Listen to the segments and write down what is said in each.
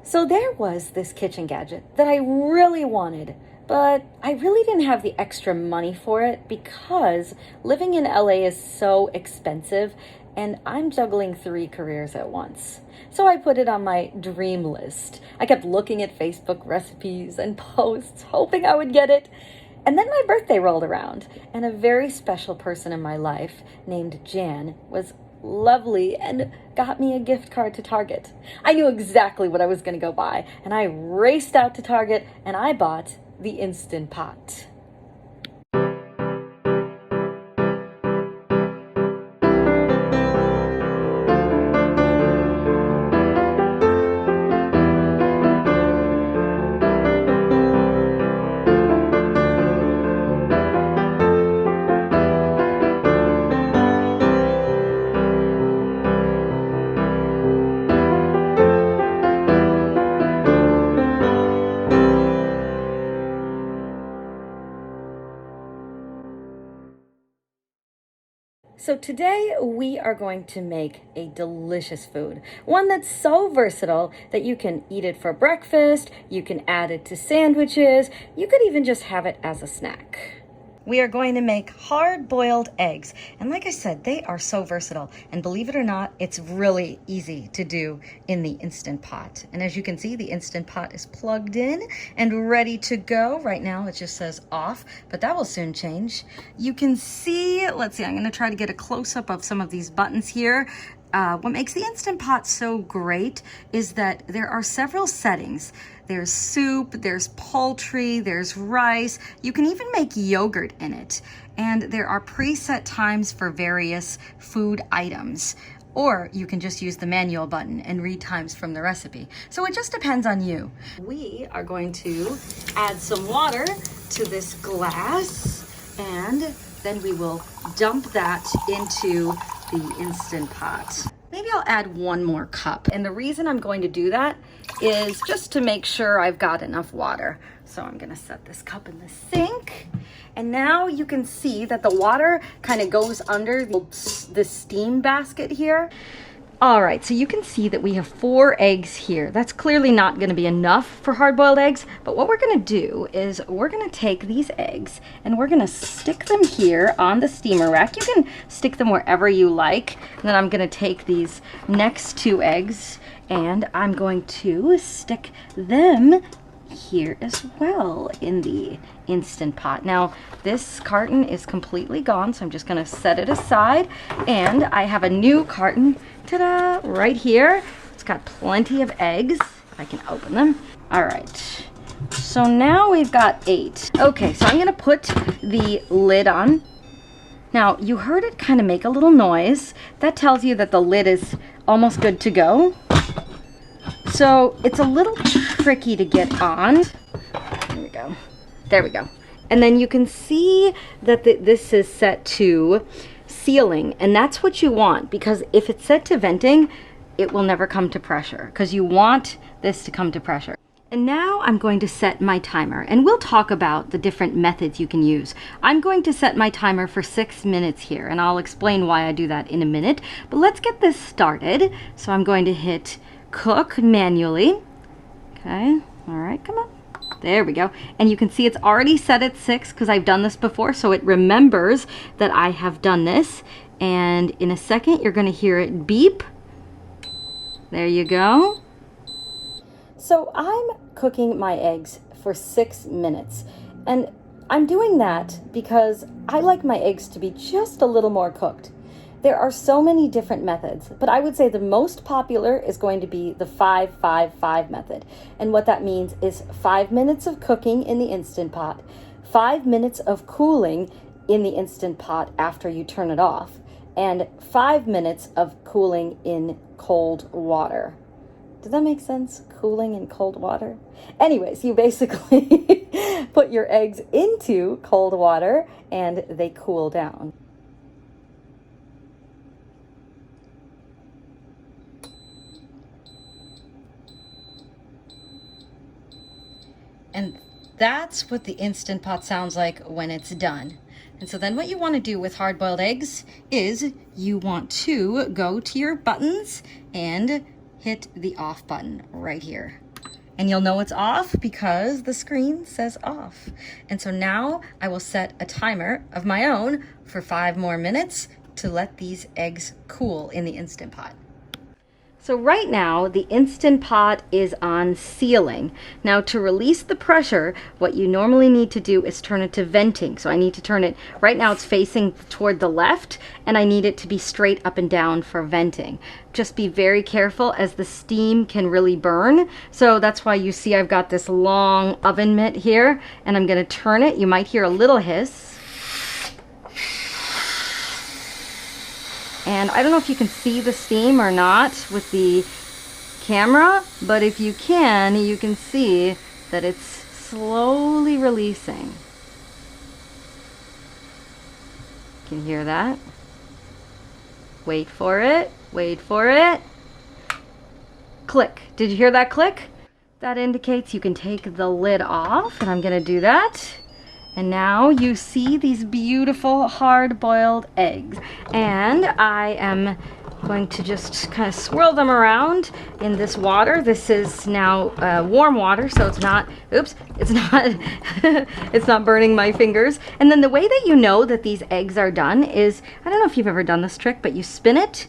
So there was this kitchen gadget that I really wanted, but I really didn't have the extra money for it because living in LA is so expensive and I'm juggling 3 careers at once. So I put it on my dream list. I kept looking at Facebook recipes and posts, hoping I would get it. And then my birthday rolled around, and a very special person in my life named Jan was lovely and got me a gift card to Target. I knew exactly what I was going to go buy, and I raced out to Target and I bought the Instant Pot. So today we are going to make a delicious food, one that's so versatile that you can eat it for breakfast, you can add it to sandwiches, you could even just have it as a snack. We are going to make hard-boiled eggs. And like I said, they are so versatile. And believe it or not, it's really easy to do in the Instant Pot. And as you can see, the Instant Pot is plugged in and ready to go. Right now, it just says off, but that will soon change. You can see, let's see, I'm gonna try to get a close-up of some of these buttons here. What makes the Instant Pot so great is that there are several settings. There's soup, there's poultry, there's rice. You can even make yogurt in it. And there are preset times for various food items. Or you can just use the manual button and read times from the recipe. So it just depends on you. We are going to add some water to this glass, and then we will dump that into the Instant Pot. Maybe I'll add one more cup. And the reason I'm going to do that is just to make sure I've got enough water. So I'm gonna set this cup in the sink. And now you can see that the water kind of goes under the steam basket here. All right, so you can see that we have 4 eggs here. That's clearly not gonna be enough for hard-boiled eggs, but what we're gonna do is we're gonna take these eggs and we're gonna stick them here on the steamer rack. You can stick them wherever you like. And then I'm gonna take these next 2 eggs and I'm going to stick them here as well in the Instant Pot. Now, this carton is completely gone, so I'm just gonna set it aside, and I have a new carton, ta-da, right here. It's got plenty of eggs. If I can open them. All right, so now we've got 8. Okay, so I'm gonna put the lid on. Now, you heard it kind of make a little noise. That tells you that the lid is almost good to go. So it's a little tricky to get on. There we go. There we go. And then you can see that this is set to sealing, and that's what you want, because if it's set to venting, it will never come to pressure, because you want this to come to pressure. And now I'm going to set my timer, and we'll talk about the different methods you can use. I'm going to set my timer for 6 minutes here, and I'll explain why I do that in a minute. But let's get this started. So I'm going to hit cook manually. Okay, all right, come on. There we go. And you can see it's already set at 6 because I've done this before, so it remembers that I have done this. And in a second, you're going to hear it beep. There you go. So I'm cooking my eggs for 6 minutes. And I'm doing that because I like my eggs to be just a little more cooked. There are so many different methods, but I would say the most popular is going to be the 5-5-5 method. And what that means is 5 minutes of cooking in the Instant Pot, 5 minutes of cooling in the Instant Pot after you turn it off, and 5 minutes of cooling in cold water. Does that make sense? Cooling in cold water? Anyways, you basically put your eggs into cold water and they cool down. And that's what the Instant Pot sounds like when it's done. And so then what you want to do with hard-boiled eggs is you want to go to your buttons and hit the off button right here. And you'll know it's off because the screen says off. And so now I will set a timer of my own for 5 more minutes to let these eggs cool in the Instant Pot. So right now, the Instant Pot is on sealing. Now to release the pressure, what you normally need to do is turn it to venting. So I need to turn it, right now it's facing toward the left, and I need it to be straight up and down for venting. Just be very careful as the steam can really burn. So that's why you see I've got this long oven mitt here, and I'm gonna turn it. You might hear a little hiss. And I don't know if you can see the steam or not with the camera, but if you can see that it's slowly releasing. Can you hear that? Wait for it, wait for it. Click. Did you hear that click? That indicates you can take the lid off, and I'm gonna do that. And now you see these beautiful hard-boiled eggs. And I am going to just kind of swirl them around in this water. This is now warm water, so it's not, oops, it's not, it's not burning my fingers. And then the way that you know that these eggs are done is, I don't know if you've ever done this trick, but you spin it.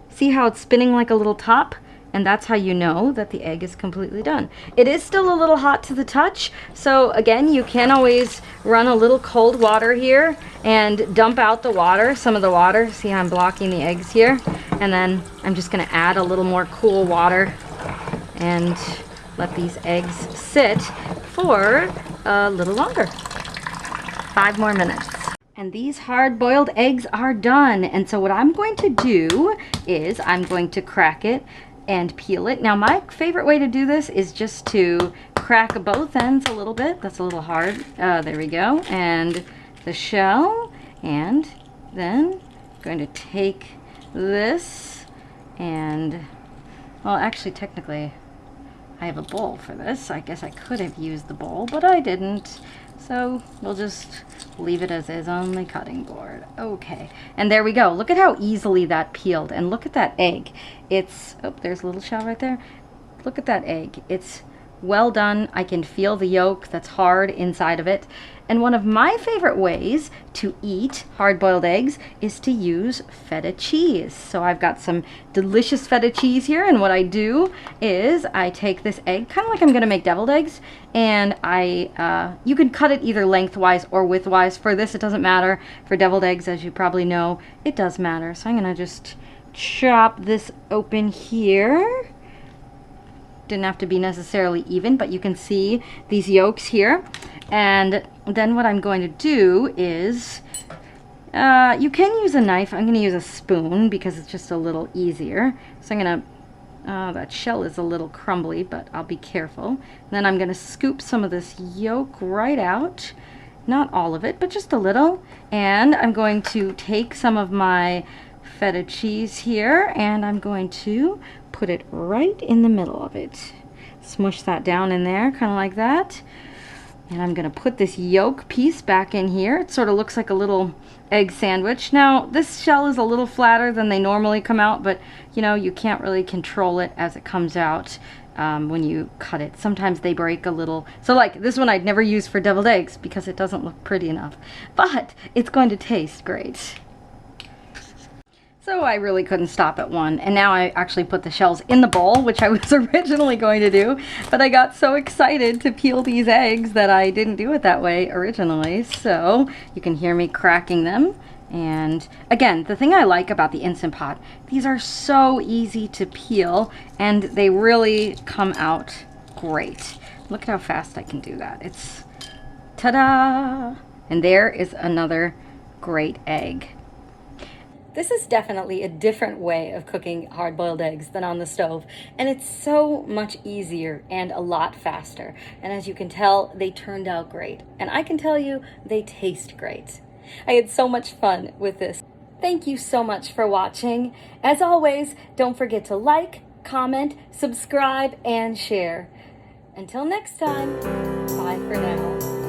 See how it's spinning like a little top? And that's how you know that the egg is completely done. It is still a little hot to the touch, so again, you can always run a little cold water here and dump out the water, some of the water. See how I'm blocking the eggs here? And then I'm just gonna add a little more cool water and let these eggs sit for a little longer. 5 more minutes. And these hard-boiled eggs are done. And so what I'm going to do is I'm going to crack it and peel it. Now my favorite way to do this is just to crack both ends a little bit. That's a little hard. There we go. And the shell, and then I'm going to take this and, well, actually technically I have a bowl for this. I guess I could have used the bowl, but I didn't. So we'll just leave it as is on the cutting board. Okay, and there we go. Look at how easily that peeled, and look at that egg. It's, oh, there's a little shell right there. Look at that egg. It's well done. I can feel the yolk that's hard inside of it. And one of my favorite ways to eat hard-boiled eggs is to use feta cheese. So I've got some delicious feta cheese here, and what I do is I take this egg, kind of like I'm gonna make deviled eggs, and you can cut it either lengthwise or widthwise. For this, it doesn't matter. For deviled eggs, as you probably know, it does matter. So I'm gonna just chop this open here. Didn't have to be necessarily even, but you can see these yolks here. And then what I'm going to do is, you can use a knife. I'm going to use a spoon because it's just a little easier. So I'm going to, that shell is a little crumbly, but I'll be careful. And then I'm going to scoop some of this yolk right out. Not all of it, but just a little. And I'm going to take some of my feta cheese here, and I'm going to put it right in the middle of it. Smush that down in there, kind of like that. And I'm gonna put this yolk piece back in here. It sort of looks like a little egg sandwich. Now, this shell is a little flatter than they normally come out, but you know, you can't really control it as it comes out when you cut it. Sometimes they break a little. So like this one I'd never use for deviled eggs because it doesn't look pretty enough, but it's going to taste great. So I really couldn't stop at one, and now I actually put the shells in the bowl, which I was originally going to do, but I got so excited to peel these eggs that I didn't do it that way originally. So you can hear me cracking them. And again, the thing I like about the Instant Pot, these are so easy to peel, and they really come out great. Look at how fast I can do that. It's ta-da! And there is another great egg. This is definitely a different way of cooking hard-boiled eggs than on the stove, and it's so much easier and a lot faster. And as you can tell, they turned out great. And I can tell you, they taste great. I had so much fun with this. Thank you so much for watching. As always, don't forget to like, comment, subscribe, and share. Until next time, bye for now.